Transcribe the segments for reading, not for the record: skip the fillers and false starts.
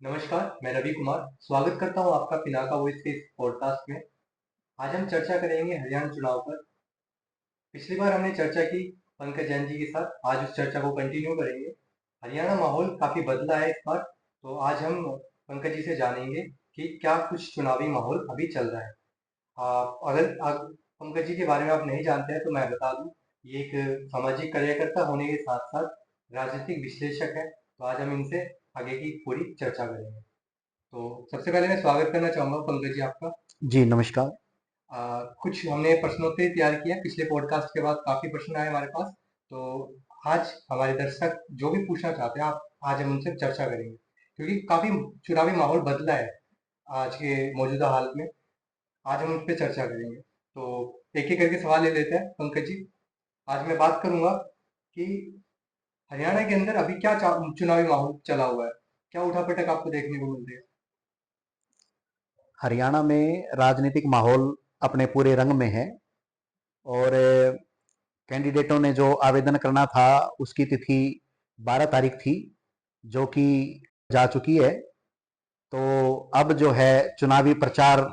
नमस्कार, मैं रवि कुमार स्वागत करता हूँ आपका पिनाका वॉइस के इस पॉडकास्ट में। आज हम चर्चा करेंगे हरियाणा चुनाव पर। पिछली बार हमने चर्चा की पंकज जैन जी के साथ, आज उस चर्चा को कंटिन्यू करेंगे। हरियाणा माहौल काफी बदला है इस बार, तो आज हम पंकज जी से जानेंगे कि क्या कुछ चुनावी माहौल अभी चल रहा है। पंकज जी के बारे में आप नहीं जानते हैं तो मैं बता दूं, ये एक सामाजिक कार्यकर्ता होने के साथ साथ राजनीतिक विश्लेषक है। तो आज हम इनसे आगे की पूरी चर्चा करेंगे। तो सबसे पहले मैं स्वागत करना चाहूंगा पंकज जी आपका। जी, नमस्कार। कुछ हमने प्रश्नोत्तरी तैयार किया, पिछले पॉडकास्ट के बाद काफी प्रश्न आए हमारे पास। तो आज हमारे दर्शक जो भी पूछना चाहते हैं, आप आज हम उनसे चर्चा करेंगे, क्योंकि काफी चुनावी माहौल बदला है आज के मौजूदा हाल में। आज हम उस पर चर्चा करेंगे। तो एक एक करके सवाल ले लेते हैं पंकज जी। आज मैं बात करूंगा कि हरियाणा के अंदर अभी क्या चुनावी माहौल चला हुआ है, क्या उठापटक आपको देखने को मिल रही है। हरियाणा में राजनीतिक माहौल अपने पूरे रंग में है और कैंडिडेटों ने जो आवेदन करना था उसकी तिथि 12 तारीख थी, जो कि जा चुकी है। तो अब जो है चुनावी प्रचार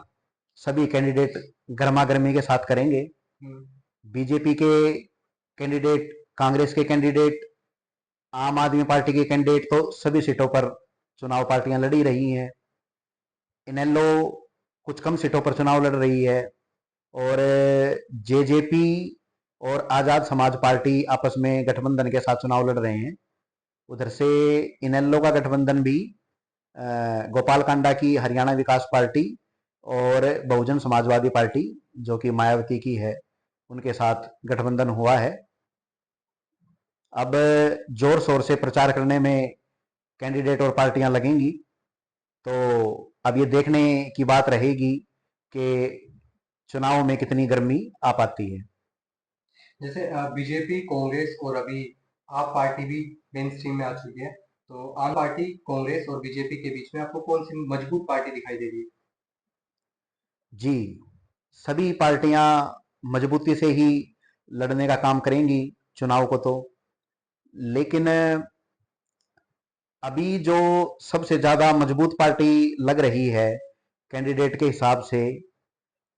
सभी कैंडिडेट गर्मा-गर्मी के साथ करेंगे। हम्म। बीजेपी के कैंडिडेट, कांग्रेस के कैंडिडेट, आम आदमी पार्टी के कैंडिडेट तो सभी सीटों पर चुनाव पार्टियां लड़ी रही हैं। इनेलो कुछ कम सीटों पर चुनाव लड़ रही है और जेजेपी और आजाद समाज पार्टी आपस में गठबंधन के साथ चुनाव लड़ रहे हैं। उधर से इनेलो का गठबंधन भी गोपाल कांडा की हरियाणा विकास पार्टी और बहुजन समाजवादी पार्टी, जो कि मायावती की है, उनके साथ गठबंधन हुआ है। अब जोर शोर से प्रचार करने में कैंडिडेट और पार्टियां लगेंगी। तो अब ये देखने की बात रहेगी कि चुनाव में कितनी गर्मी आ पाती है। जैसे बीजेपी, कांग्रेस और अभी आप पार्टी भी मेन स्ट्रीम में आ चुकी है। तो आम पार्टी, कांग्रेस और बीजेपी के बीच में आपको कौन सी मजबूत पार्टी दिखाई दे रही है। जी, सभी पार्टियां मजबूती से ही लड़ने का काम करेंगी चुनाव को। तो लेकिन अभी जो सबसे ज्यादा मजबूत पार्टी लग रही है कैंडिडेट के हिसाब से,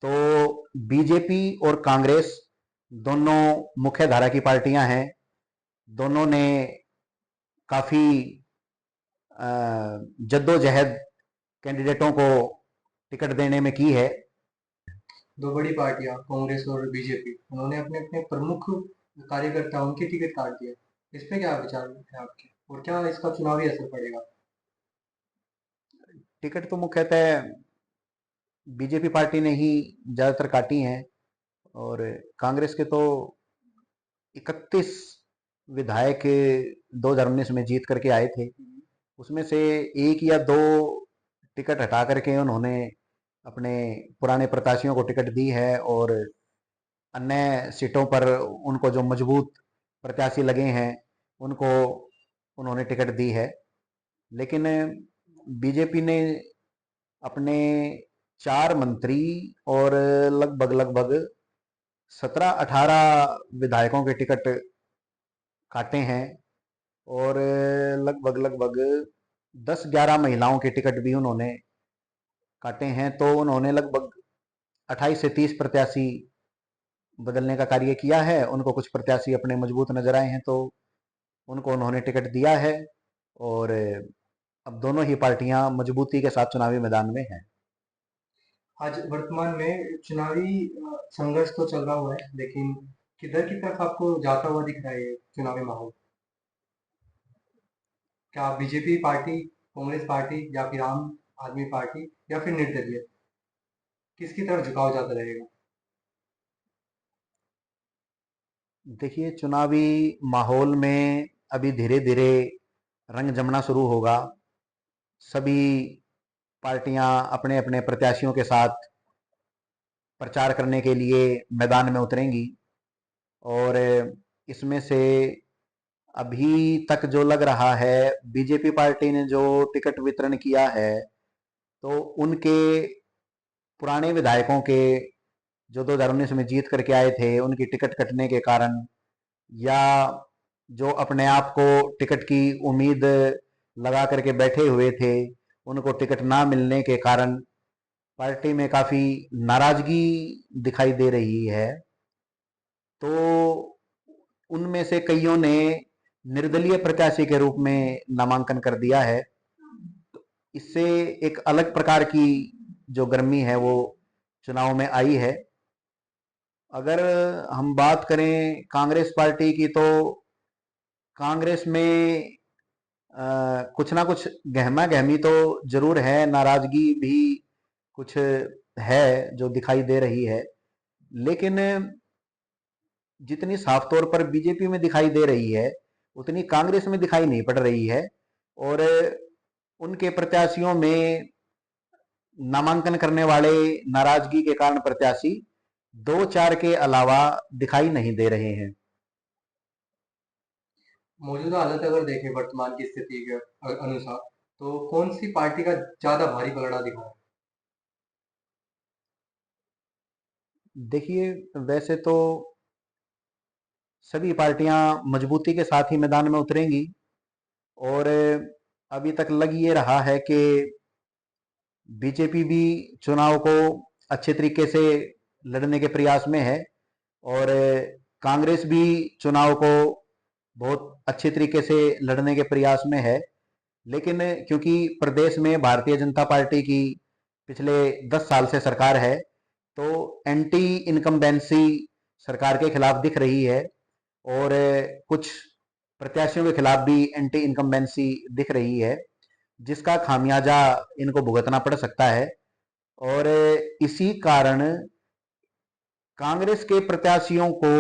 तो बीजेपी और कांग्रेस दोनों मुख्य धारा की पार्टियां हैं। दोनों ने काफी जद्दोजहद कैंडिडेटों को टिकट देने में की है। दो बड़ी पार्टियां कांग्रेस और बीजेपी, उन्होंने अपने अपने प्रमुख कार्यकर्ता उनके टिकट काट दिए। इस पे क्या विचार है आपके, और क्या इसका चुनावी असर पड़ेगा। टिकट तो मुख्यतः बीजेपी पार्टी ने ही ज्यादातर काटी हैं और कांग्रेस के तो 31 विधायक 2019 में जीत करके आए थे। उसमें से एक या दो टिकट हटा करके उन्होंने अपने पुराने प्रत्याशियों को टिकट दी है और अन्य सीटों पर उनको जो मजबूत प्रत्याशी लगे हैं उनको उन्होंने टिकट दी है। लेकिन बीजेपी ने अपने 4 मंत्री और लगभग लगभग 17-18 विधायकों के टिकट काटे हैं और लगभग लगभग 10-11 महिलाओं के टिकट भी उन्होंने काटे हैं। तो उन्होंने लगभग 28 से 30 प्रत्याशी बदलने का कार्य किया है। उनको कुछ प्रत्याशी अपने मजबूत नजर आए हैं तो उनको उन्होंने टिकट दिया है और अब दोनों ही पार्टियां मजबूती के साथ चुनावी मैदान में हैं। आज वर्तमान में चुनावी संघर्ष तो चल रहा हुआ है, लेकिन किधर की तरफ आपको जाता हुआ दिख रहा है ये चुनावी माहौल। क्या बीजेपी पार्टी, कांग्रेस पार्टी, या फिर आम आदमी पार्टी, या फिर निर्दलीय, किसकी तरफ झुकाव ज्यादा रहेगा। देखिए, चुनावी माहौल में अभी धीरे धीरे रंग जमना शुरू होगा। सभी पार्टियां अपने अपने प्रत्याशियों के साथ प्रचार करने के लिए मैदान में उतरेंगी और इसमें से अभी तक जो लग रहा है, बीजेपी पार्टी ने जो टिकट वितरण किया है तो उनके पुराने विधायकों के, जो 2019 में जीत करके आए थे, उनकी टिकट कटने के कारण, या जो अपने आप को टिकट की उम्मीद लगा करके बैठे हुए थे, उनको टिकट ना मिलने के कारण पार्टी में काफी नाराजगी दिखाई दे रही है। तो उनमें से कईयों ने निर्दलीय प्रत्याशी के रूप में नामांकन कर दिया है। इससे एक अलग प्रकार की जो गर्मी है वो चुनाव में आई है। अगर हम बात करें कांग्रेस पार्टी की, तो कांग्रेस में कुछ ना कुछ गहमा गहमी तो जरूर है, नाराजगी भी कुछ है जो दिखाई दे रही है, लेकिन जितनी साफ तौर पर बीजेपी में दिखाई दे रही है उतनी कांग्रेस में दिखाई नहीं पड़ रही है। और उनके प्रत्याशियों में नामांकन करने वाले नाराजगी के कारण प्रत्याशी दो चार के अलावा दिखाई नहीं दे रहे हैं। मौजूदा हालत अगर देखें वर्तमान की स्थिति के अनुसार, तो कौन सी पार्टी का ज्यादा भारी पलड़ा दिखा है? देखिए, वैसे तो सभी पार्टियां मजबूती के साथ ही मैदान में उतरेंगी, और अभी तक लग ये रहा है कि बीजेपी भी चुनाव को अच्छे तरीके से लड़ने के प्रयास में है, और कांग्रेस भी चुनाव को बहुत अच्छे तरीके से लड़ने के प्रयास में है। लेकिन क्योंकि प्रदेश में भारतीय जनता पार्टी की पिछले 10 साल से सरकार है, तो एंटी इनकम्बेंसी सरकार के खिलाफ दिख रही है, और कुछ प्रत्याशियों के खिलाफ भी एंटी इनकम्बेंसी दिख रही है, जिसका खामियाजा इनको भुगतना पड़ सकता है। और इसी कारण कांग्रेस के प्रत्याशियों को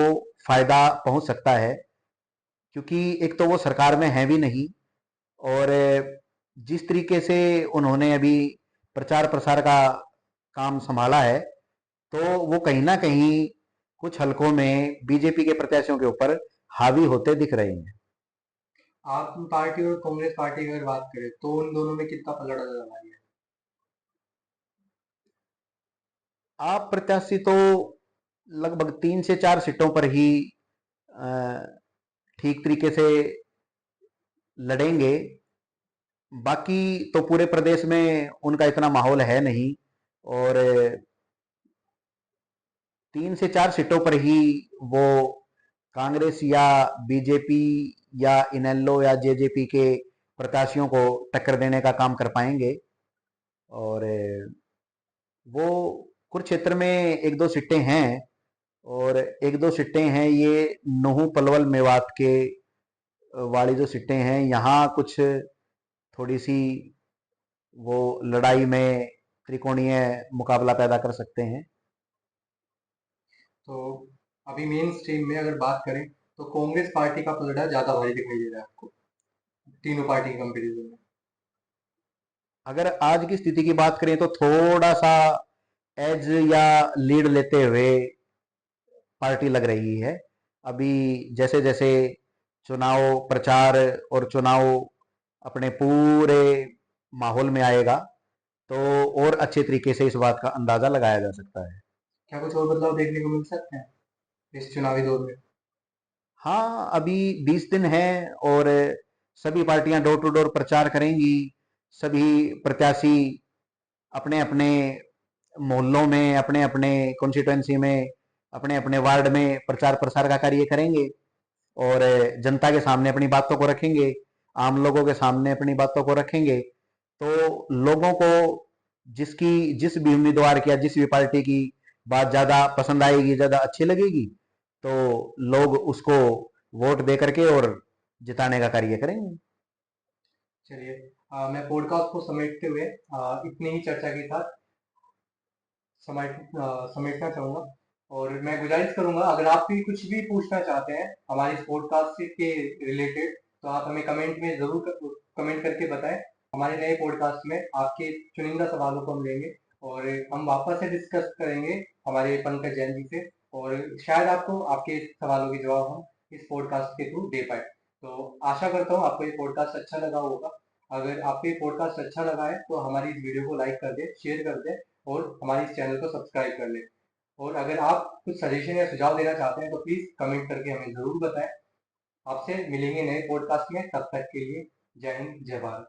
फायदा पहुंच सकता है, क्योंकि एक तो वो सरकार में है भी नहीं, और जिस तरीके से उन्होंने अभी प्रचार प्रसार का काम संभाला है, तो वो कहीं ना कहीं कुछ हलकों में बीजेपी के प्रत्याशियों के ऊपर हावी होते दिख रहे हैं। आप पार्टी और कांग्रेस पार्टी की अगर बात करें, तो उन दोनों में कितना पलड़ा नजर आ रही है? आप प्रत्याशी तो लगभग 3 से 4 सीटों पर ही अ, ठीक तरीके से लड़ेंगे। बाकी तो पूरे प्रदेश में उनका इतना माहौल है नहीं, और 3 से 4 सीटों पर ही वो कांग्रेस या बीजेपी या इनेलो या जेजेपी के प्रत्याशियों को टक्कर देने का काम कर पाएंगे। और वो कुरुक्षेत्र में 1-2 सीटें हैं, और 1-2 सीटें हैं ये नूहू पलवल मेवात के वाली जो सीटें हैं, यहाँ कुछ थोड़ी सी वो लड़ाई में त्रिकोणीय मुकाबला पैदा कर सकते हैं। तो अभी मेन स्ट्रीम में अगर बात करें, तो कांग्रेस पार्टी का पलड़ा ज्यादा भारी दिखाई दे रहा है आपको तीनों पार्टी के कंपेरिजन में? अगर आज की स्थिति की बात करें तो थोड़ा सा एज या लीड लेते हुए पार्टी लग रही है। अभी जैसे जैसे चुनाव प्रचार और चुनाव अपने पूरे माहौल में आएगा, तो और अच्छे तरीके से इस बात का अंदाजा लगाया जा सकता है। क्या कुछ और बदलाव देखने को मिल सकते हैं इस चुनावी दौर में? हाँ, अभी 20 दिन हैं, और सभी पार्टियां डोर टू डोर प्रचार करेंगी। सभी प्रत्याशी अपने अपने मोहल्लों में, अपने अपने कॉन्स्टिट्यूएंसी में, अपने अपने वार्ड में प्रचार प्रसार का कार्य करेंगे, और जनता के सामने अपनी बातों को रखेंगे, आम लोगों के सामने अपनी बातों को रखेंगे। तो लोगों को जिसकी जिस भी उम्मीदवार की या जिस भी पार्टी की बात ज्यादा पसंद आएगी, ज्यादा अच्छी लगेगी, तो लोग उसको वोट दे करके और जिताने का कार्य करेंगे। चलिए, मैं पॉडकास्ट को समेटते हुए इतनी ही चर्चा के साथ समेटना चाहूंगा। और मैं गुजारिश करूंगा, अगर आप भी कुछ भी पूछना चाहते हैं हमारे इस पॉडकास्ट के रिलेटेड, तो आप हमें कमेंट में जरूर कमेंट करके बताएं। हमारे नए पॉडकास्ट में आपके चुनिंदा सवालों को हम लेंगे, और हम वापस से डिस्कस करेंगे हमारे पंकज जैन जी से, और शायद आपको आपके सवालों के जवाब हम इस पॉडकास्ट के थ्रू दे पाए। तो आशा करता हूँ आपको ये पॉडकास्ट अच्छा लगा होगा। अगर आपको ये पॉडकास्ट अच्छा लगा है, तो हमारी इस वीडियो को लाइक कर दें, शेयर कर दें, और हमारे इस चैनल को सब्सक्राइब कर लें। और अगर आप कुछ सजेशन या सुझाव देना चाहते हैं, तो प्लीज कमेंट करके हमें जरूर बताएं। आपसे मिलेंगे नए पॉडकास्ट में, तब तक के लिए जय हिंद, जय भारत।